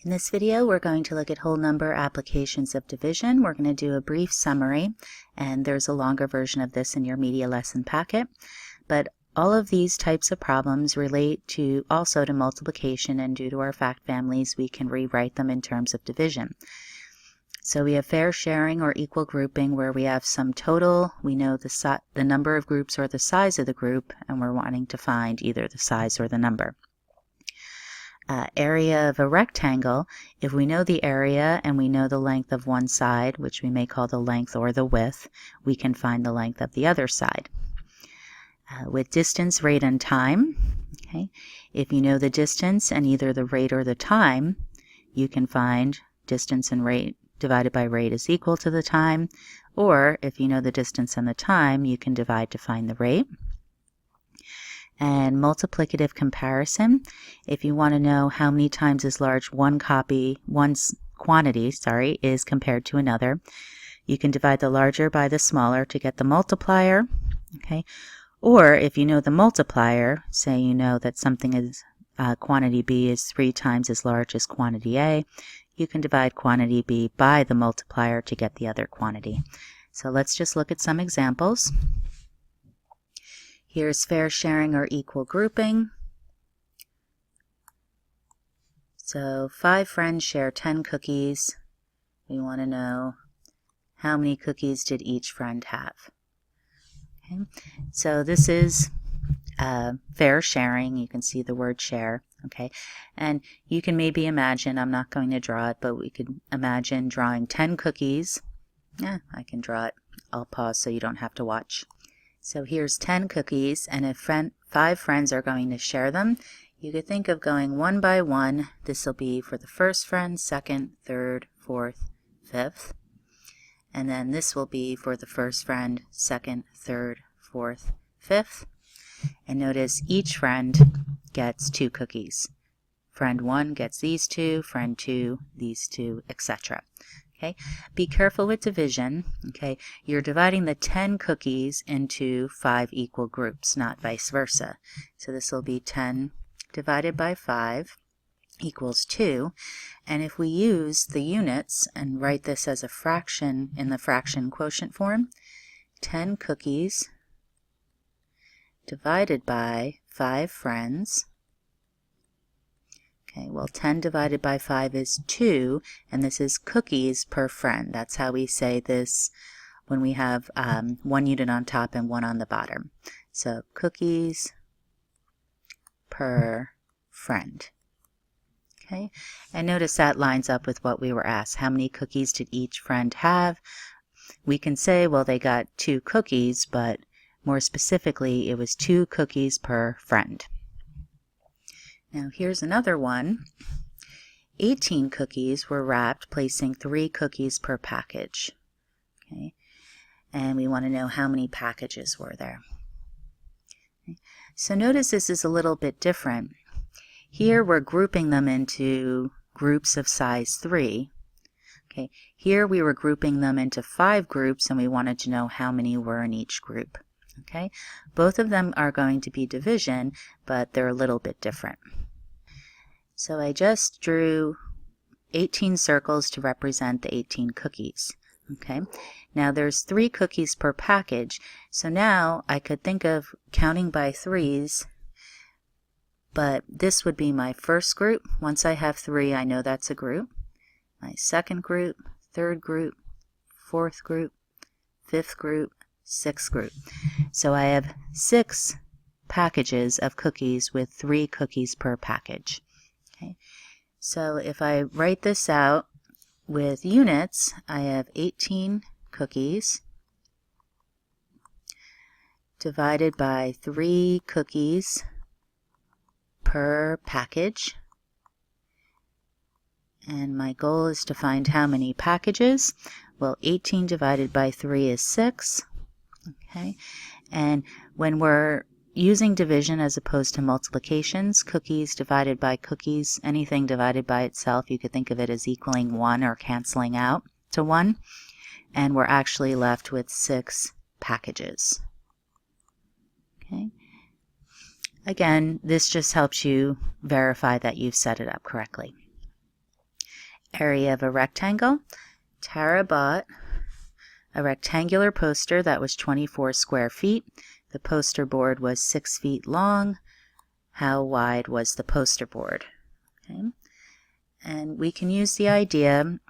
In this video, we're going to look at whole number applications of division. We're going to do a brief summary, and there's a longer version of this in your media lesson packet. But all of these types of problems relate also to multiplication, and due to our fact families, we can rewrite them in terms of division. So we have fair sharing or equal grouping, where we have some total, we know the number of groups or the size of the group, and we're wanting to find either the size or the number. Area of a rectangle, if we know the area and we know the length of one side, which we may call the length or the width, we can find the length of the other side. With distance, rate, and time, okay, if you know the distance and either the rate or the time, you can find distance and rate divided by rate is equal to the time, or if you know the distance and the time, you can divide to find the rate. And multiplicative comparison, if you want to know how many times as large one quantity is compared to another, you can divide the larger by the smaller to get the multiplier. Okay, or if you know the multiplier, say you know that something is quantity B is 3 times as large as quantity A, you can divide quantity B by the multiplier to get the other quantity. So let's just look at some examples. Here's fair sharing or equal grouping. So 5 friends share 10 cookies. We want to know how many cookies did each friend have. Okay. So this is fair sharing. You can see the word share. Okay, and you can maybe imagine, I'm not going to draw it, but we could imagine drawing 10 cookies. Yeah, I can draw it. I'll pause so you don't have to watch. So here's 10 cookies, and if 5 friends are going to share them, you could think of going one by one. This will be for the first friend, second, third, fourth, fifth. And then this will be for the first friend, second, third, fourth, fifth. And notice each friend gets 2 cookies. Friend 1 gets these 2, friend 2, these 2, etc. Okay, be careful with division. Okay, you're dividing the 10 cookies into 5 equal groups, not vice versa. So this will be 10 divided by 5 equals 2. And if we use the units and write this as a fraction in the fraction quotient form, 10 cookies divided by 5 friends. Okay, well, 10 divided by 5 is 2, and this is cookies per friend. That's how we say this when we have one unit on top and one on the bottom. So cookies per friend. Okay, and notice that lines up with what we were asked. How many cookies did each friend have? We can say, well, they got 2 cookies, but more specifically, it was 2 cookies per friend. Now here's another one. 18 cookies were wrapped, placing 3 cookies per package. Okay, and we want to know how many packages were there. Okay. So notice this is a little bit different. Here we're grouping them into groups of size 3. Okay, here we were grouping them into 5 groups, and we wanted to know how many were in each group. Okay, both of them are going to be division, but they're a little bit different. So I just drew 18 circles to represent the 18 cookies. Okay, now there's 3 cookies per package, so now I could think of counting by 3s, but this would be my first group. Once I have 3, I know that's a group. My second group, third group, fourth group, fifth group, sixth group. So I have 6 packages of cookies with 3 cookies per package. Okay, so if I write this out with units, I have 18 cookies divided by 3 cookies per package. And my goal is to find how many packages. Well, 18 divided by 3 is 6. Okay, and when we're using division as opposed to multiplications, cookies divided by cookies, anything divided by itself, you could think of it as equaling 1 or canceling out to 1. And we're actually left with 6 packages. Okay. Again, this just helps you verify that you've set it up correctly. area of a rectangle. Tara bought a rectangular poster that was 24 square feet. The poster board was 6 feet long. How wide was the poster board? Okay. And we can use the idea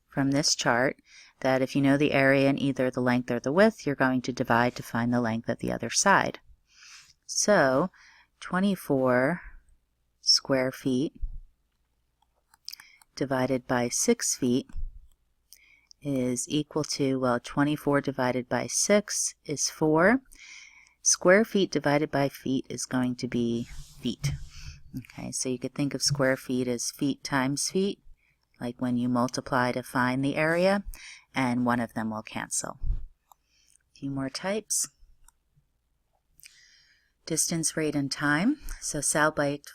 from this chart that if you know the area in either the length or the width, you're going to divide to find the length of the other side. So 24 square feet divided by 6 feet is equal to, well, 24 divided by 6 is 4. Square feet divided by feet is going to be feet. Okay, so you could think of square feet as feet times feet, like when you multiply to find the area, and one of them will cancel. A few more types. Distance, rate, and time. So Sal biked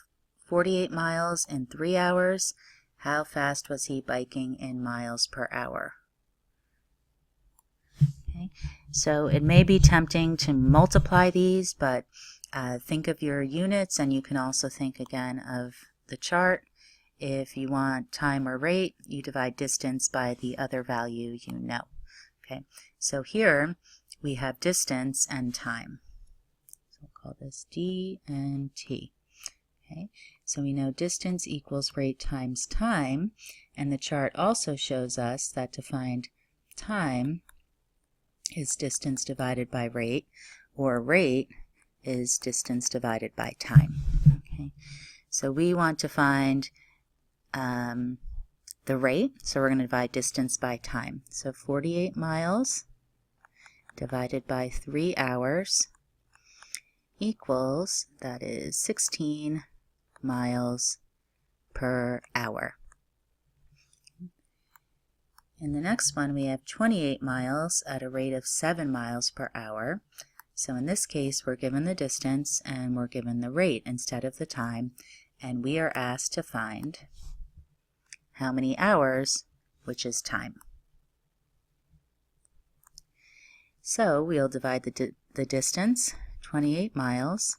48 miles in 3 hours. How fast was he biking in miles per hour? Okay. So it may be tempting to multiply these, but think of your units, and you can also think again of the chart. If you want time or rate, you divide distance by the other value you know. Okay, so here we have distance and time. So we'll call this D and T. Okay, so we know distance equals rate times time, and the chart also shows us that to find time is distance divided by rate, or rate is distance divided by time. Okay, so we want to find the rate, so we're going to divide distance by time. So 48 miles divided by 3 hours equals, that is 16 miles per hour. In the next one, we have 28 miles at a rate of 7 miles per hour. So in this case, we're given the distance and we're given the rate instead of the time, and we are asked to find how many hours, which is time. So we'll divide the distance, 28 miles,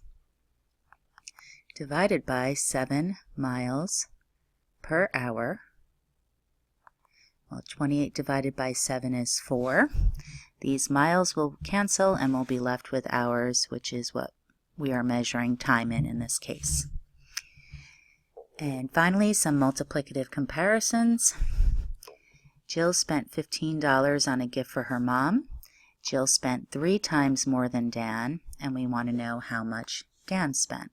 divided by 7 miles per hour. Well, 28 divided by 7 is 4. These miles will cancel and we'll be left with hours, which is what we are measuring time in this case. And finally, some multiplicative comparisons. Jill spent $15 on a gift for her mom. Jill spent 3 times more than Dan, and we want to know how much Dan spent.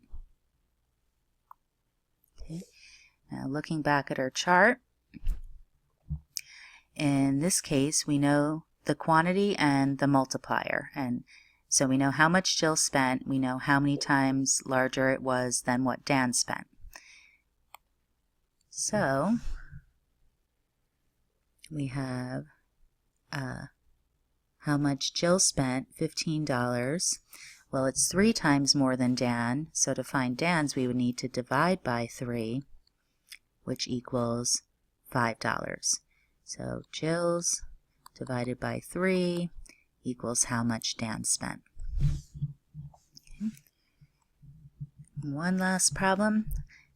Okay. Now looking back at our chart, in this case we know the quantity and the multiplier, and so we know how much Jill spent, we know how many times larger it was than what Dan spent. So we have how much Jill spent, $15. Well, it's 3 times more than Dan, so to find Dan's we would need to divide by 3, which equals $5. So Jill's divided by 3 equals how much Dan spent. Okay. One last problem.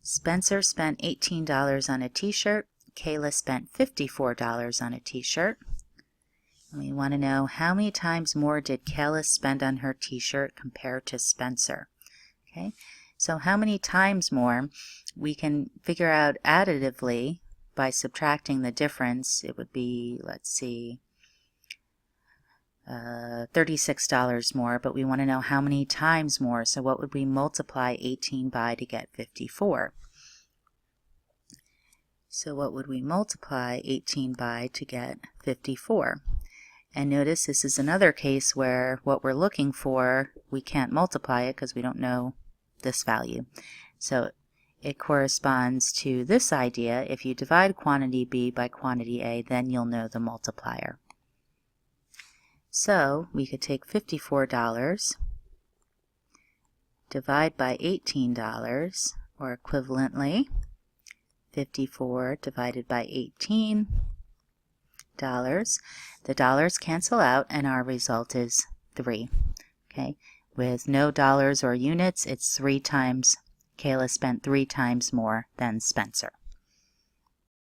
Spencer spent $18 on a t-shirt. Kayla spent $54 on a t-shirt. We want to know how many times more did Kayla spend on her t-shirt compared to Spencer. Okay, so how many times more? We can figure out additively by subtracting the difference. It would be, let's see, $36 more, but we want to know how many times more. So what would we multiply 18 by to get 54? So what would we multiply 18 by to get 54? And notice this is another case where what we're looking for, we can't multiply it because we don't know this value. So it corresponds to this idea. If you divide quantity B by quantity A, then you'll know the multiplier. So we could take $54, divide by $18, or equivalently, 54 divided by $18. The dollars cancel out and our result is 3. Okay, with no dollars or units, it's 3 times. Kayla spent 3 times more than Spencer.